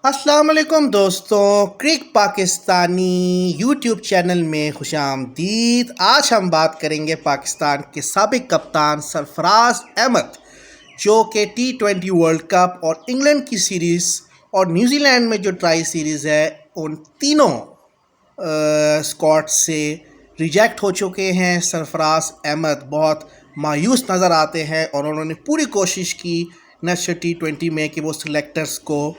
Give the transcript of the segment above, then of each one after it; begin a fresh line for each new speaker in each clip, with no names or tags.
السلام علیکم دوستوں، کرک پاکستانی یوٹیوب چینل میں خوش آمدید۔ آج ہم بات کریں گے پاکستان کے سابق کپتان سرفراز احمد، جو کہ T20 ورلڈ کپ اور انگلینڈ کی سیریز اور نیوزی لینڈ میں جو ٹرائی سیریز ہے ان تینوں اسکواڈ سے ریجیکٹ ہو چکے ہیں۔ سرفراز احمد بہت مایوس نظر آتے ہیں اور انہوں نے پوری کوشش کی نیکسٹ T20 میں کہ وہ سلیکٹرز کو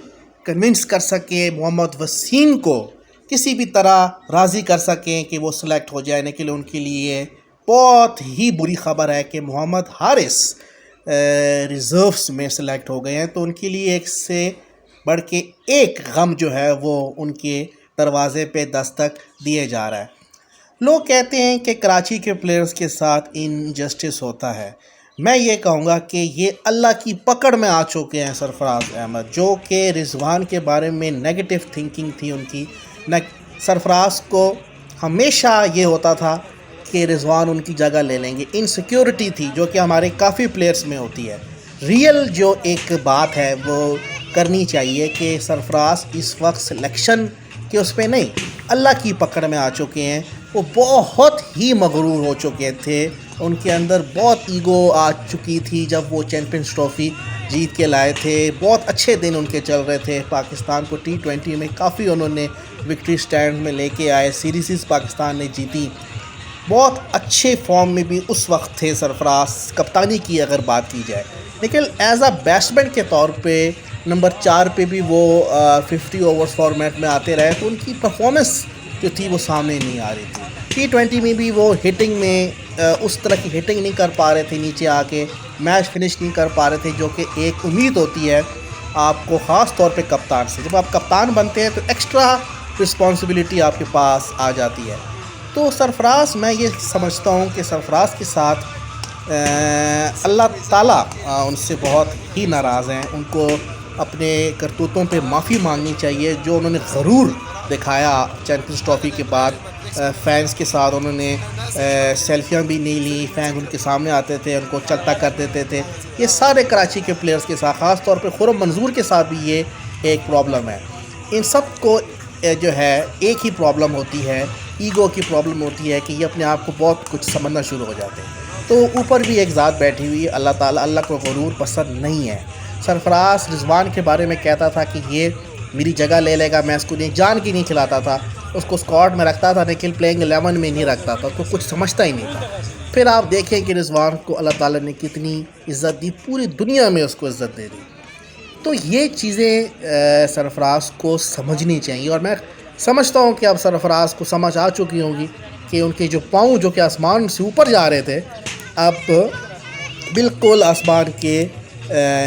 کنونس کر سکیں، محمد وسیم کو کسی بھی طرح راضی کر سکیں کہ وہ سلیکٹ ہو جائے، لیکن ان کے لیے بہت ہی بری خبر ہے کہ محمد حارث ریزروز میں سلیکٹ ہو گئے ہیں۔ تو ان کے لیے ایک سے بڑھ کے ایک غم جو ہے وہ ان کے دروازے پہ دستک دیے جا رہا ہے۔ لوگ کہتے ہیں کہ کراچی کے پلیئرز کے ساتھ انجسٹس ہوتا ہے۔ میں یہ کہوں گا کہ یہ اللہ کی پکڑ میں آ چکے ہیں سرفراز احمد، جو کہ رضوان کے بارے میں نیگیٹو تھنکنگ تھی ان کی۔ سرفراز کو ہمیشہ یہ ہوتا تھا کہ رضوان ان کی جگہ لے لیں گے، انسیکیورٹی تھی جو کہ ہمارے کافی پلیئرز میں ہوتی ہے۔ ریئل جو ایک بات ہے وہ کرنی چاہیے کہ سرفراز اس وقت سلیکشن کے اس پہ نہیں، اللہ کی پکڑ میں آ چکے ہیں۔ وہ بہت ہی مغرور ہو چکے تھے، ان کے اندر بہت ایگو آ چکی تھی جب وہ چیمپئنز ٹرافی جیت کے لائے تھے۔ بہت اچھے دن ان کے چل رہے تھے، پاکستان کو T20 میں کافی انہوں نے وکٹری سٹینڈ میں لے کے آئے، سیریزز پاکستان نے جیتی، بہت اچھے فارم میں بھی اس وقت تھے سرفراز، کپتانی کی اگر بات کی جائے۔ لیکن ایز اے بیٹسمین کے طور پہ نمبر 4 پہ بھی وہ 50 اوورز فارمیٹ میں آتے رہے، تو ان کی پرفارمنس جو تھی وہ سامنے نہیں آ رہی تھی۔ T20 میں بھی وہ ہٹنگ میں اس طرح کی ہٹنگ نہیں کر پا رہے تھے، نیچے آ کے میچ فنش نہیں کر پا رہے تھے، جو کہ ایک امید ہوتی ہے آپ کو خاص طور پہ کپتان سے۔ جب آپ کپتان بنتے ہیں تو ایکسٹرا رسپانسبلٹی آپ کے پاس آ جاتی ہے۔ تو سرفراز، میں یہ سمجھتا ہوں کہ سرفراز کے ساتھ اللہ تعالیٰ ان سے بہت ہی ناراض ہیں، ان کو اپنے کرتوتوں پہ معافی مانگنی چاہیے۔ جو انہوں نے غرور دکھایا چیمپئنز ٹرافی کے بعد فینس کے ساتھ، انہوں نے سیلفیاں بھی نہیں لیں، فین ان کے سامنے آتے تھے، ان کو چلتا کر دیتے تھے۔ یہ سارے کراچی کے پلیئرز کے ساتھ، خاص طور پہ خرم منظور کے ساتھ بھی یہ ایک پرابلم ہے۔ ان سب کو جو ہے ایک ہی پرابلم ہوتی ہے، ایگو کی پرابلم ہوتی ہے کہ یہ اپنے آپ کو بہت کچھ سمجھنا شروع ہو جاتے ہیں۔ تو اوپر بھی ایک ذات بیٹھی ہوئی، اللہ تعالیٰ، اللہ کو غرور پسند نہیں ہے۔ سرفراز رضوان کے بارے میں کہتا تھا کہ یہ میری جگہ لے لے گا، میں اس کو جان کی نہیں کھلاتا تھا، اس کو اسکواڈ میں رکھتا تھا لیکن پلینگ 11 میں نہیں رکھتا تھا، تو کچھ سمجھتا ہی نہیں تھا۔ پھر آپ دیکھیں کہ رضوان کو اللہ تعالیٰ نے کتنی عزت دی، پوری دنیا میں اس کو عزت دے دی۔ تو یہ چیزیں سرفراز کو سمجھنی چاہیے، اور میں سمجھتا ہوں کہ اب سرفراز کو سمجھ آ چکی ہوگی کہ ان کے جو پاؤں جو کہ آسمان سے اوپر جا رہے تھے، اب بالکل آسمان کے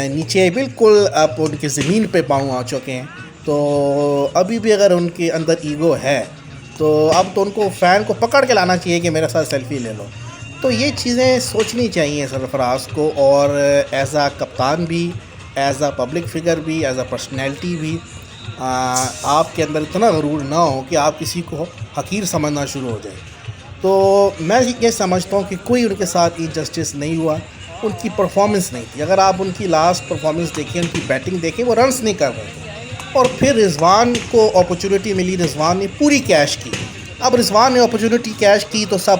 نیچے، بالکل اب ان کے زمین پہ پاؤں آ چکے ہیں۔ تو ابھی بھی اگر ان کے اندر ایگو ہے تو اب تو ان کو فین کو پکڑ کے لانا چاہیے کہ میرے ساتھ سیلفی لے لو۔ تو یہ چیزیں سوچنی چاہیے سرفراز کو، اور ایز اے کپتان بھی، ایز اے پبلک فگر بھی، ایز اے پرسنالٹی بھی، آپ کے اندر اتنا غرور نہ ہو کہ آپ کسی کو حقیر سمجھنا شروع ہو جائے۔ تو میں یہ سمجھتا ہوں کہ کوئی ان کے ساتھ انجسٹس نہیں ہوا، ان کی پرفارمنس نہیں تھی۔ اگر آپ ان کی لاسٹ پرفارمنس دیکھیں، ان کی بیٹنگ دیکھیں، وہ رنس نہیں کر رہے تھے، اور پھر رضوان کو اپرچونٹی ملی، رضوان نے پوری کیش کی۔ اب رضوان نے اپرچونٹی کیش کی تو سب